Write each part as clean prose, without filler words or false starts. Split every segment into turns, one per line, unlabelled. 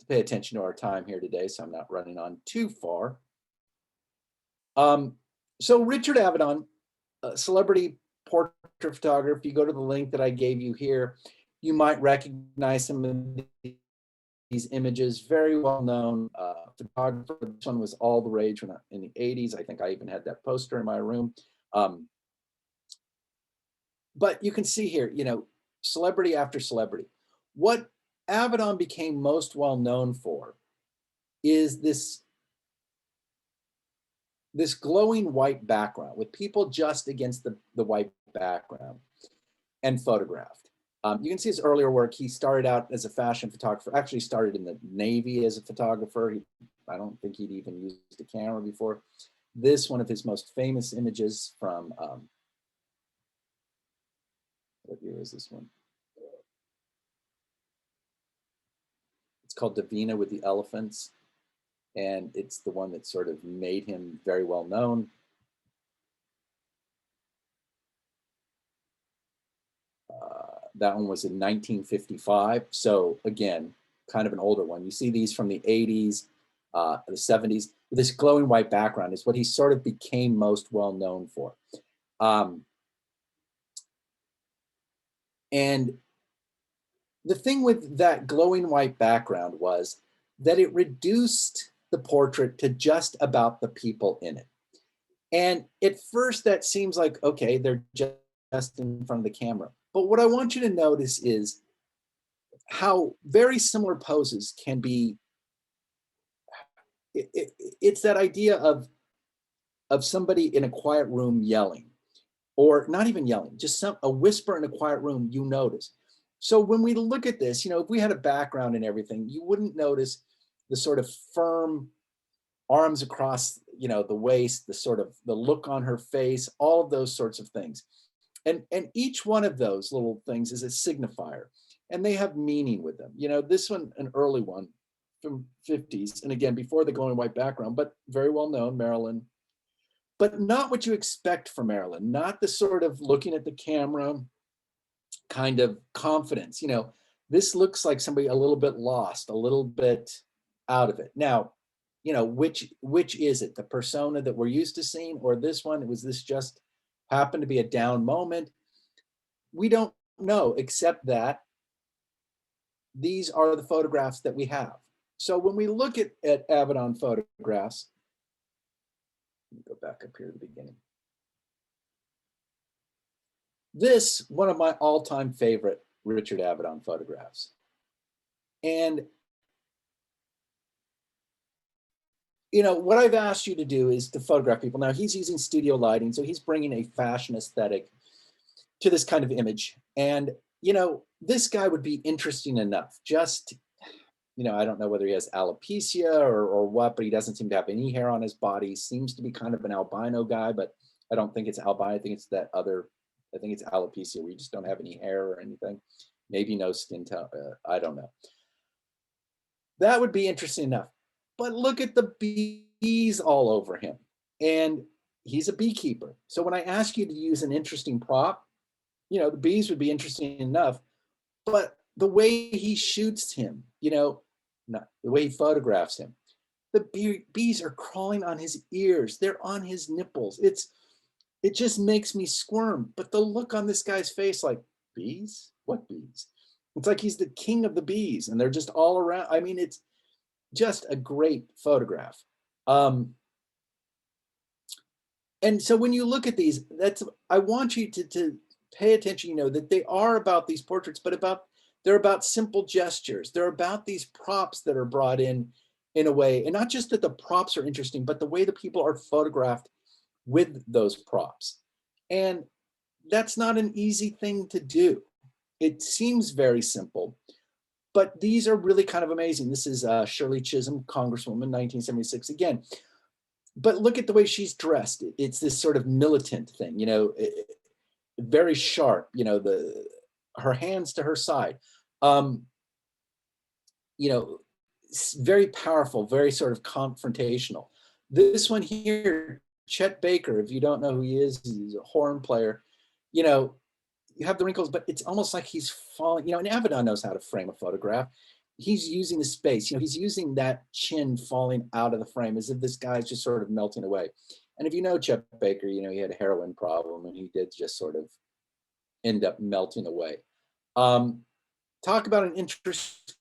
to pay attention to our time here today, so I'm not running on too far. So Richard Avedon, a celebrity portrait photographer, if you go to the link that I gave you here, you might recognize some of these images. Very well known photographer. This one was all the rage when in the 80s. I think I even had that poster in my room. But you can see here, you know, celebrity after celebrity. What Avedon became most well known for is this glowing white background with people just against the white background and photographed. You can see his earlier work. He started out as a fashion photographer, actually started in the Navy as a photographer. I don't think he'd even used a camera before. This, one of his most famous images from, what year is this one? It's called Davina with the Elephants. And it's the one that sort of made him very well known. That one was in 1955. So again, kind of an older one. You see these from the 80s, the 70s. This glowing white background is what he sort of became most well known for. And the thing with that glowing white background was that it reduced the portrait to just about the people in it. And at first that seems like, okay, they're just in front of the camera. But what I want you to notice is how very similar poses can be, it's that idea of somebody in a quiet room yelling, or not even yelling, just a whisper in a quiet room, you notice. So when we look at this, you know, if we had a background and everything, you wouldn't notice the sort of firm arms across, you know, the waist, the sort of the look on her face, all of those sorts of things. And each one of those little things is a signifier, and they have meaning with them. You know, this one, an early one from 50s, and again, before the glowing white background, but very well known, Marilyn. But not what you expect from Marilyn, not the sort of looking at the camera kind of confidence. You know, this looks like somebody a little bit lost, a little bit out of it. Now, you know, which is it? The persona that we're used to seeing, or this one? Was this just happened to be a down moment? We don't know, except that these are the photographs that we have. So when we look at Avedon photographs, let me go back up here to the beginning. This, one of my all-time favorite Richard Avedon photographs. And you know, what I've asked you to do is to photograph people. Now he's using studio lighting, so he's bringing a fashion aesthetic to this kind of image. And, you know, this guy would be interesting enough. Just, you know, I don't know whether he has alopecia or what, but he doesn't seem to have any hair on his body. He seems to be kind of an albino guy, but I don't think it's albino. I think it's that other, I think it's alopecia where you just don't have any hair or anything. Maybe no skin tone, I don't know. That would be interesting enough. But look at the bees all over him. And he's a beekeeper. So when I ask you to use an interesting prop, you know, the bees would be interesting enough, but the way he shoots him, you know, not the way he photographs him, the bees are crawling on his ears. They're on his nipples. It just makes me squirm. But the look on this guy's face, like, bees? What bees? It's like he's the king of the bees and they're just all around. I mean, it's just a great photograph. And so when you look at these, I want you to pay attention, you know, that they are about these portraits, but they're about simple gestures. They're about these props that are brought in a way, and not just that the props are interesting, but the way the people are photographed with those props. And that's not an easy thing to do. It seems very simple, but these are really kind of amazing. This is Shirley Chisholm, Congresswoman, 1976 again. But look at the way she's dressed. It's this sort of militant thing, you know, very sharp, you know, her hands to her side. You know, very powerful, very sort of confrontational. This one here, Chet Baker, if you don't know who he is, he's a horn player. You know, you have the wrinkles, but it's almost like he's falling, you know, and Avedon knows how to frame a photograph. he's using the space, he's using that chin falling out of the frame as if this guy's just sort of melting away. And if you know Chet Baker, he had a heroin problem and he did just sort of end up melting away. Talk about an interesting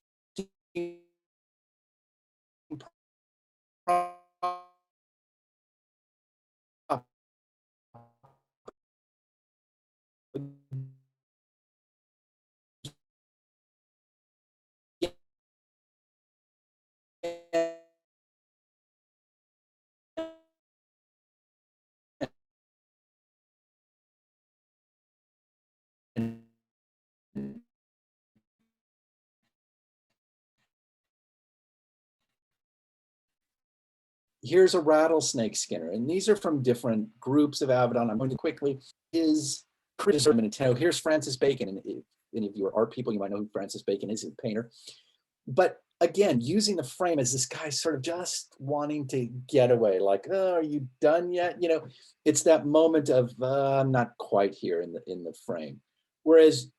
Here's a rattlesnake skinner, and these are from different groups of avedon. I'm going to quickly his criticism in Nintendo. Here's Francis Bacon, and if any of you are art people, you might know who Francis Bacon is, a painter. But again, using the frame as this guy sort of just wanting to get away, like, oh, are you done yet? It's that moment of I'm not quite here in the frame. Whereas,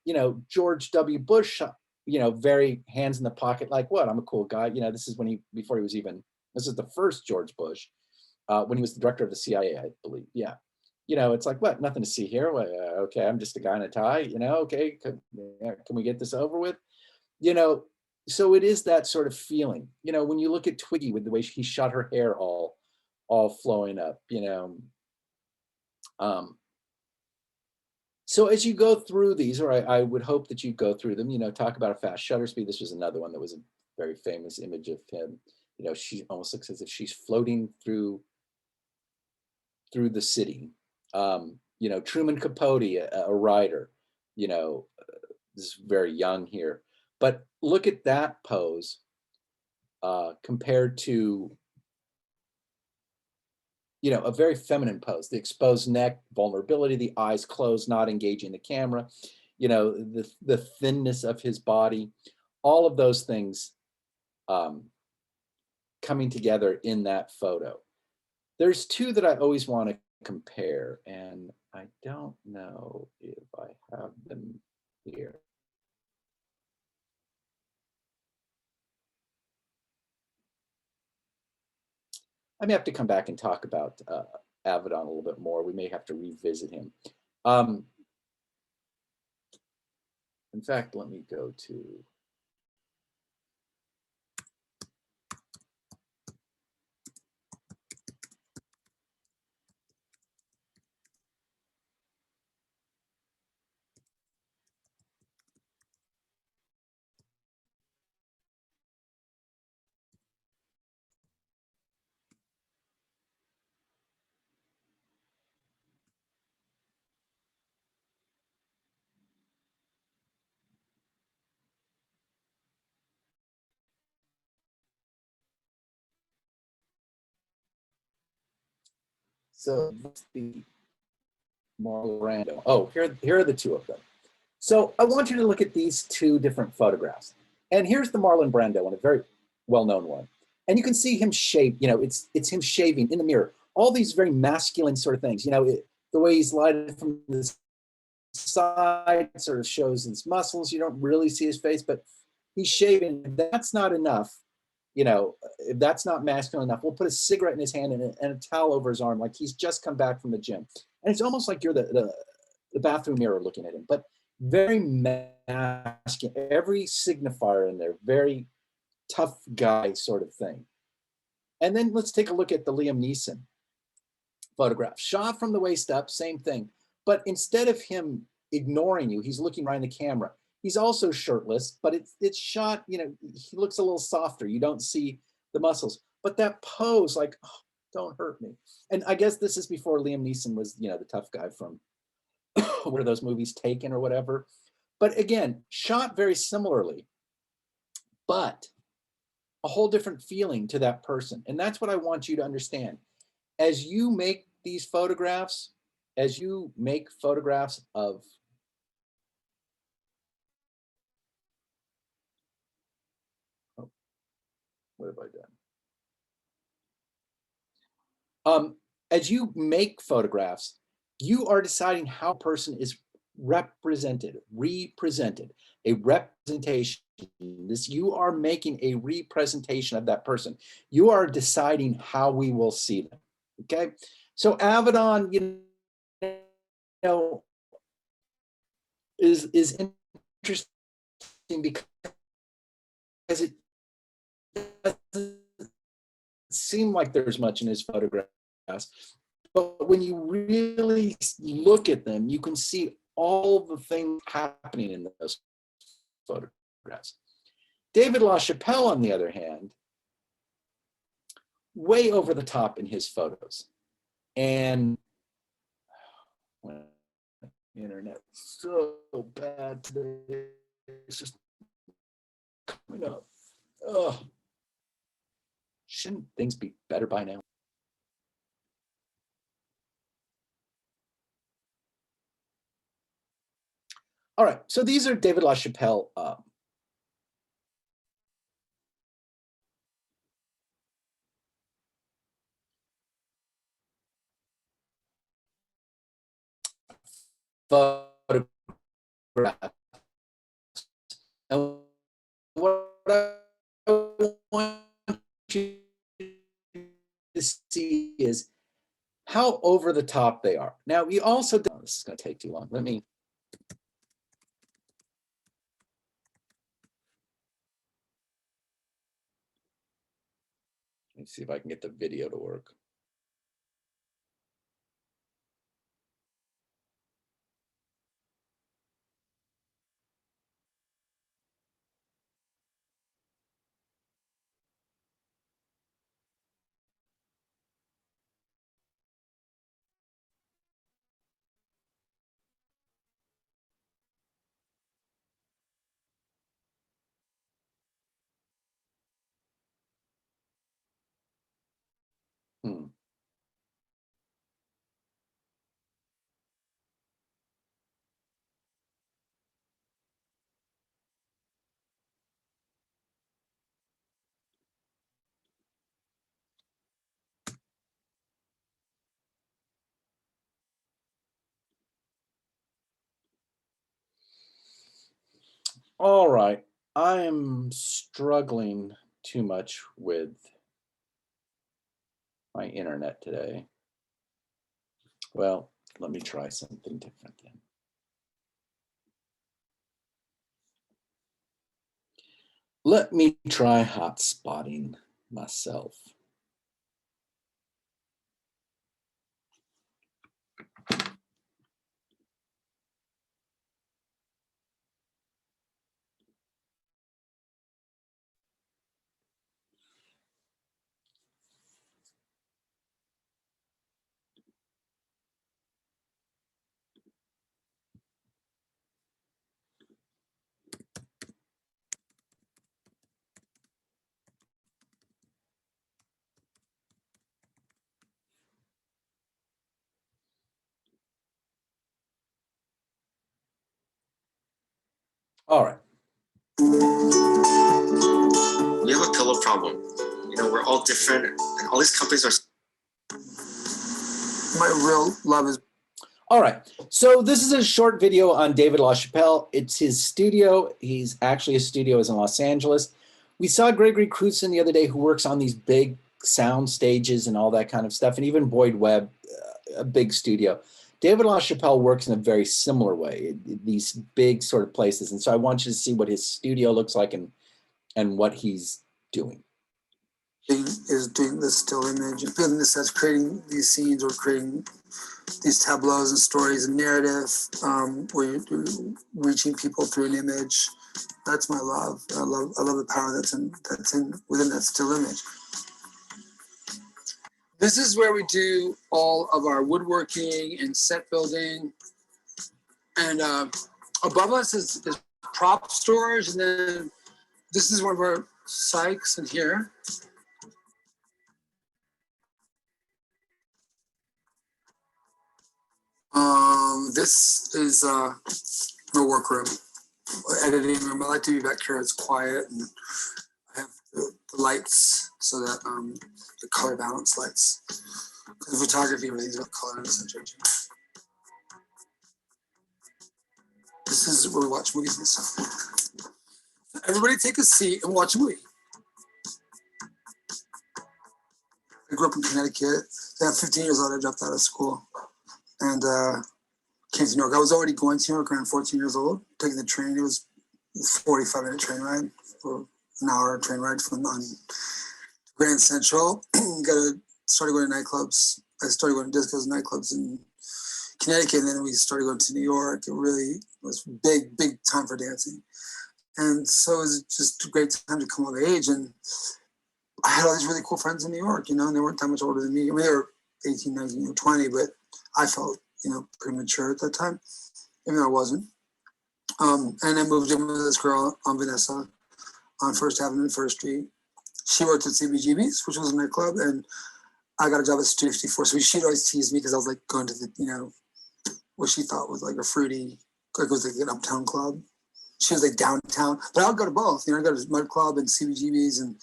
George W. Bush, very hands in the pocket, like, what? I'm a cool guy. This is before he was even. This is the first George Bush, when he was the director of the CIA, I believe. Yeah. It's like, what? Nothing to see here. Well, okay, I'm just a guy in a tie. Okay, can we get this over with? So it is that sort of feeling. When you look at Twiggy with the way he shot her hair all flowing up. So as you go through these, or I would hope that you go through them. Talk about a fast shutter speed. This was another one that was a very famous image of him. She almost looks as if she's floating through the city. Truman Capote, a writer, is very young here. But look at that pose compared to, a very feminine pose, the exposed neck, vulnerability, the eyes closed, not engaging the camera, the thinness of his body, all of those things coming together in that photo. There's two that I always want to compare, and I don't know if I have them here. I may have to come back and talk about Avedon a little bit more. We may have to revisit him. In fact, let me go to. So that's the Marlon Brando. Oh, here are the two of them. So I want you to look at these two different photographs. And here's the Marlon Brando one, a very well-known one. And you can see him shave, it's him shaving in the mirror. All these very masculine sort of things, the way he's lighted from the side sort of shows his muscles. You don't really see his face, but he's shaving. That's not enough. If that's not masculine enough, we'll put a cigarette in his hand and a towel over his arm, like he's just come back from the gym. And it's almost like you're the bathroom mirror looking at him, but very masculine, every signifier in there, very tough guy sort of thing. And then let's take a look at the Liam Neeson photograph. Shot from the waist up, same thing. But instead of him ignoring you, he's looking right in the camera. He's also shirtless, but it's shot, he looks a little softer. You don't see the muscles. But that pose, like, oh, don't hurt me. And I guess this is before Liam Neeson was, the tough guy from what are those movies, Taken or whatever. But again, shot very similarly, but a whole different feeling to that person. And that's what I want you to understand. As you make these photographs, as you make photographs of what have I done? As you make photographs, you are deciding how a person is represented. A representation This, you are making a representation of that person. You are deciding how we will see them. Okay, so avedon, you know, is interesting because it doesn't seem like there's much in his photographs, but when you really look at them, you can see all the things happening in those photographs. David LaChapelle, on the other hand, way over the top in his photos. And the internet so bad today. It's just coming up. Oh, shouldn't things be better by now? All right, so these are David LaChapelle photographs. And what I want you to see is how over the top they are. Now, we also, oh, this is going to take too long. Let me see if I can get the video to work. All right, I am struggling too much with my internet today. Well, let me try something different then. Let me try hotspotting myself. All right.
We have a pillow problem. You know, we're all different, and all these companies are. My real love is.
All right. So this is a short video on David LaChapelle. It's his studio. He's actually, his studio is in Los Angeles. We saw Gregory Crewdson the other day, who works on these big sound stages and all that kind of stuff, and even Boyd Webb, a big studio. David LaChapelle works in a very similar way, these big sort of places. And so I want you to see what his studio looks like and what he's doing.
Is doing the still image and building this as creating these scenes or creating these tableaus and stories and narrative, where you're reaching people through an image. That's my love. I love the power that's in within that still image. This is where we do all of our woodworking and set building. And above us is prop storage, and then this is one of our Sykes in here. This is my workroom, editing room. I like to be back here. It's quiet, and I have the lights so that the color balance lights. Because photography, everything's about color and center. This is where we watch movies and stuff. Everybody take a seat and watch a movie. I grew up in Connecticut. At 15 years old, I dropped out of school and came to New York. I was already going to New York around 14 years old, taking the train. It was a 45-minute train ride, or an hour train ride from on Grand Central. Started going to nightclubs. I started going to discos and nightclubs in Connecticut, and then we started going to New York. It really was big time for dancing. And so it was just a great time to come of age. And I had all these really cool friends in New York, you know, and they weren't that much older than me. I mean, they were 18, 19, or 20, but I felt, you know, pretty mature at that time, even though I wasn't. And I moved in with this girl, Vanessa, on First Avenue and First Street. She worked at CBGB's, which was a nightclub, and I got a job at Studio 54. So she'd always tease me because I was like going to the, you know, what she thought was like a fruity, like it was like an uptown club. She was like downtown, but I would go to both. You know, I go to Mud Club and CBGB's, and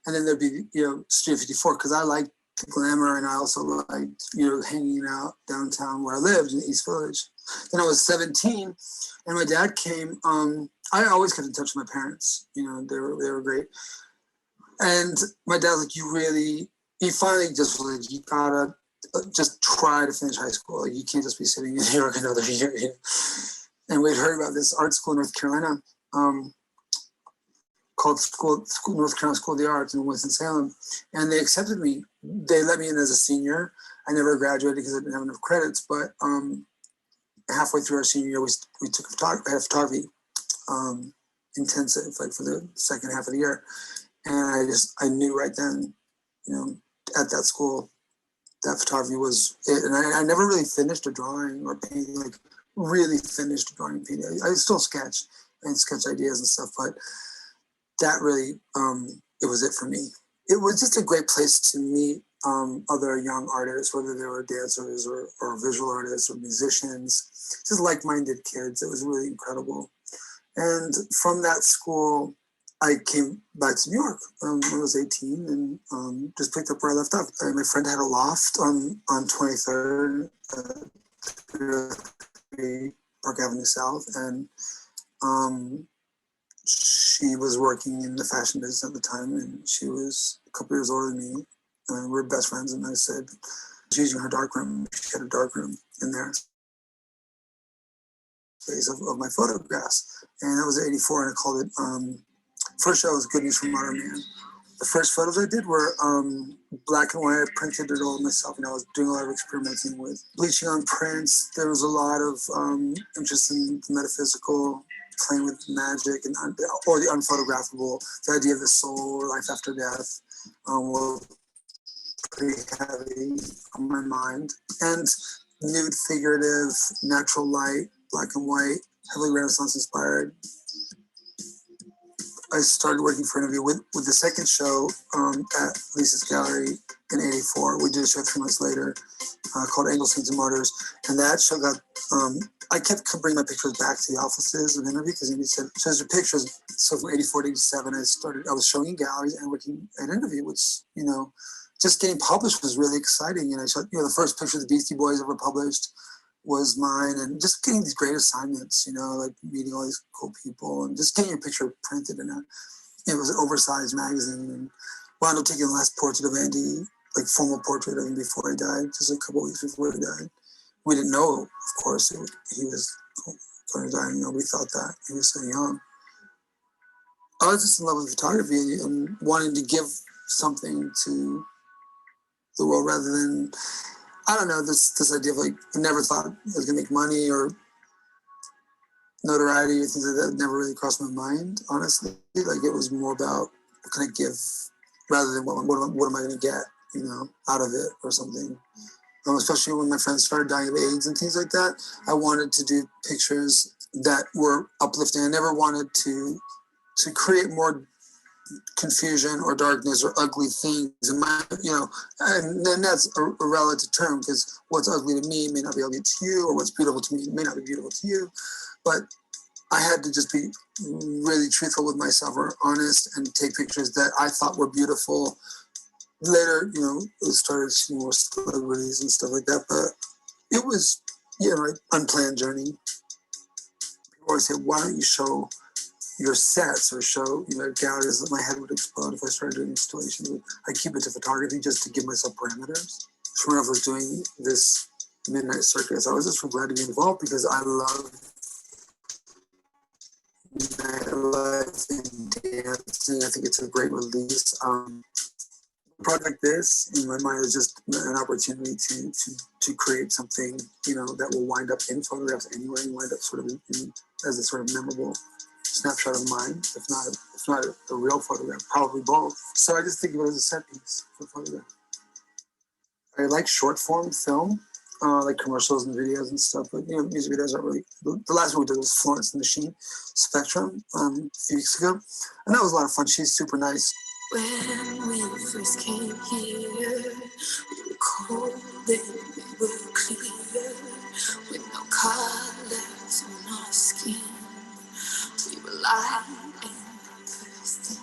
then there'd be, you know, Studio 54, because I liked the glamour, and I also liked, you know, hanging out downtown where I lived in the East Village. Then I was 17, and my dad came. I always kept in touch with my parents. You know, they were great. And my dad was like, he finally just was like, you gotta just try to finish high school. Like, you can't just be sitting in New York another year. You know? And we'd heard about this art school in North Carolina, called North Carolina School of the Arts in Winston-Salem, and they accepted me. They let me in as a senior. I never graduated because I didn't have enough credits, but halfway through our senior year, we took I had a photography intensive, like for the second half of the year, and I knew right then, you know, at that school, that photography was it. And I never really finished a drawing or painting, like really finished a drawing and painting. I still sketch and sketch ideas and stuff, but that really, it was it for me. It was just a great place to meet other young artists, whether they were dancers or visual artists or musicians, just like-minded kids. It was really incredible. And from that school, I came back to New York when I was 18 and just picked up where I left off. My friend had a loft on 23rd, Park Avenue South, and she was working in the fashion business at the time, and she was a couple years older than me. And we were best friends, and I said, she was using her darkroom. She had a darkroom in there, space of my photographs. And that was 84, and I called it, first show was Good News from Modern Man. The first photos I did were black and white. I printed it all myself, and I was doing a lot of experimenting with bleaching on prints. There was a lot of interest in the metaphysical, playing with magic, and or the unphotographable, the idea of the soul or life after death were pretty heavy on my mind. And nude, figurative, natural light, black and white, heavily Renaissance inspired. I started working for an interview with the second show at Lisa's Gallery in 84. We did a show 3 months later called Angels, Saints, and Martyrs. And that show got, I kept bringing my pictures back to the offices of interview because he said, so there's pictures. So from 84 to 87, I was showing in galleries and working at interview, which, you know, just getting published was really exciting. And I shot, you know, the first picture the Beastie Boys ever published was mine, and just getting these great assignments, you know, like meeting all these cool people and just getting your picture printed in it was an oversized magazine, and wound up taking the last portrait of Andy, like formal portrait of him before he died, just a couple weeks before he died. We didn't know, of course, he was going to die. Nobody thought that. He was so young. I was just in love with photography and wanting to give something to the world rather than, I don't know, this idea of like, I never thought I was gonna make money or notoriety or things like that never really crossed my mind, honestly. Like, it was more about what can I give rather than what am I gonna get, you know, out of it or something. Especially when my friends started dying of AIDS and things like that, I wanted to do pictures that were uplifting. I never wanted to create more confusion or darkness or ugly things in my, you know, and then that's a relative term, because what's ugly to me may not be ugly to you, or what's beautiful to me may not be beautiful to you. But I had to just be really truthful with myself, or honest, and take pictures that I thought were beautiful. Later, you know, it started seeing more celebrities and stuff like that, but it was, you know, an unplanned journey. People always say, why don't you show your sets or show, galleries. My head would explode if I started doing installations. I keep it to photography just to give myself parameters. So when I was doing this midnight circus, I was just glad to be involved because I love nightlife and dancing. I think it's a great release. A project like this, in my mind, is just an opportunity to create something, that will wind up in photographs anyway, and wind up sort of as a sort of memorable snapshot of mine, if not a real photograph, probably both. So I just think of it as a set piece for photograph. I like short form film, like commercials and videos and stuff, but music videos aren't really. The last one we did was Florence the Machine Spectrum a few weeks ago, and that was a lot of fun. She's super nice.
When we first came here, we were cold and we were clear, with no colors on our skin. We were light and thirsty.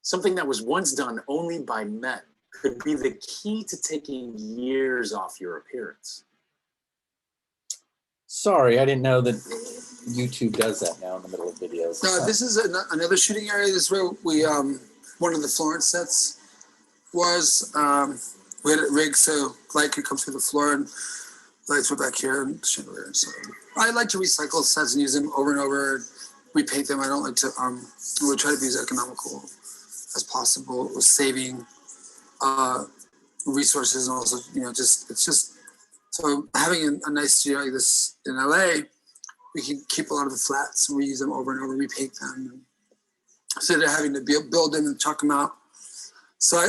Something that was once done only by men could be the key to taking years off your appearance.
Sorry, I didn't know that YouTube does that now in the middle of videos.
This is another shooting area. This is where we, one of the Florence sets was, we had it rigged so light could come through the floor, and lights were back here and chandelier. So I like to recycle sets and use them over and over, repaint them. I don't like to, we try to be as economical as possible with saving resources, and also, it's just, so having a nice studio like this in LA, we can keep a lot of the flats and reuse them over and over, repaint them, instead of having to build them and chuck them out. So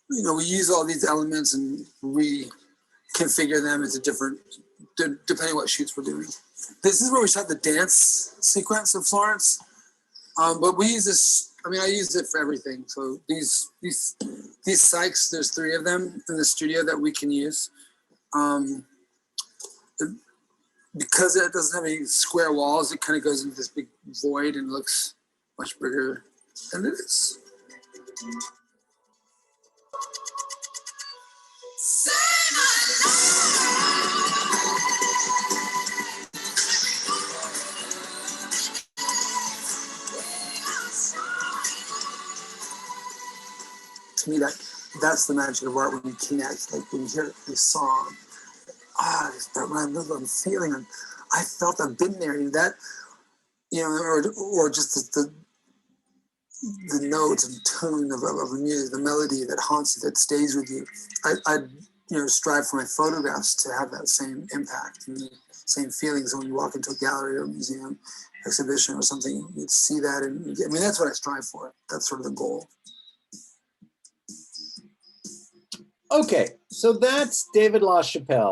we use all these elements and reconfigure them into different, depending what shoots we're doing. This is where we shot the dance sequence of Florence, but we use this. I use it for everything. So these cycs, there's 3 of them in the studio that we can use. Because it doesn't have any square walls, it kind of goes into this big void and looks much bigger than it is. To me, that's the magic of art, when you connect, like when you hear a song. I'm feeling, I felt I've been there, that, or just the notes and tone of the music, the melody that haunts you, that stays with you. I strive for my photographs to have that same impact and the same feelings. When you walk into a gallery or a museum exhibition or something, you see that, and that's what I strive for. That's sort of the goal.
Okay, so that's David LaChapelle.